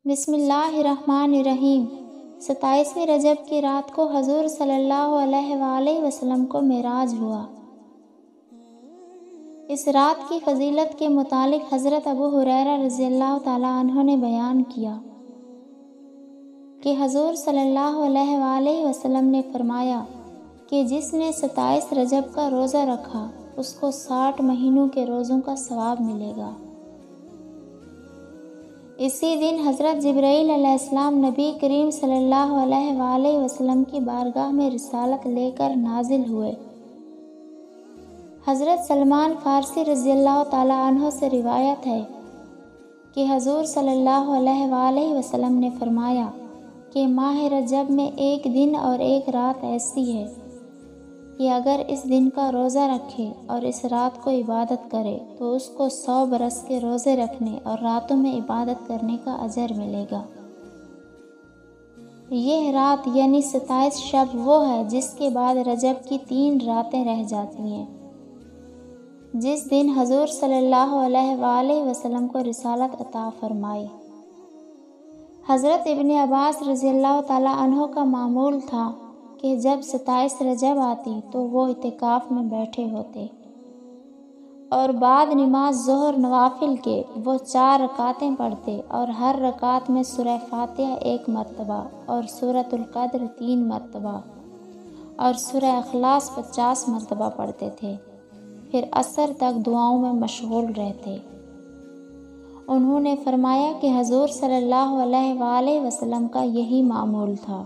بسم اللہ الرحمن الرحیم۔ 27ویں رجب کی رات کو حضور صلی اللہ علیہ وآلہ وسلم کو معراج ہوا۔ اس رات کی فضیلت کے متعلق حضرت ابو ہریرہ رضی اللہ تعالیٰ عنہ نے بیان کیا کہ حضور صلی اللہ علیہ وآلہ وسلم نے فرمایا کہ جس نے 27 رجب کا روزہ رکھا اس کو 60 مہینوں کے روزوں کا ثواب ملے گا۔ اسی دن حضرت جبرائیل علیہ السلام نبی کریم صلی اللہ علیہ وآلہ وسلم کی بارگاہ میں رسالت لے کر نازل ہوئے۔ حضرت سلمان فارسی رضی اللہ تعالیٰ عنہ سے روایت ہے کہ حضور صلی اللہ علیہ وآلہ وسلم نے فرمایا کہ ماہ رجب میں ایک دن اور ایک رات ایسی ہے کہ اگر اس دن کا روزہ رکھے اور اس رات کو عبادت کرے تو اس کو 100 برس کے روزے رکھنے اور راتوں میں عبادت کرنے کا اجر ملے گا۔ یہ رات یعنی 27 شب وہ ہے جس کے بعد رجب کی 3 راتیں رہ جاتی ہیں، جس دن حضور صلی اللہ علیہ وآلہ وسلم کو رسالت عطا فرمائی۔ حضرت ابن عباس رضی اللہ تعالیٰ عنہ کا معمول تھا کہ جب 27 رجب آتی تو وہ اعتکاف میں بیٹھے ہوتے اور بعد نماز ظہر نوافل کے وہ 4 رکعتیں پڑھتے اور ہر رکعت میں سورہ فاتحہ 1 مرتبہ اور سورۃ القدر 3 مرتبہ اور سورہ اخلاص 50 مرتبہ پڑھتے تھے، پھر عصر تک دعاؤں میں مشغول رہتے۔ انہوں نے فرمایا کہ حضور صلی اللہ علیہ وآلہ وسلم کا یہی معمول تھا۔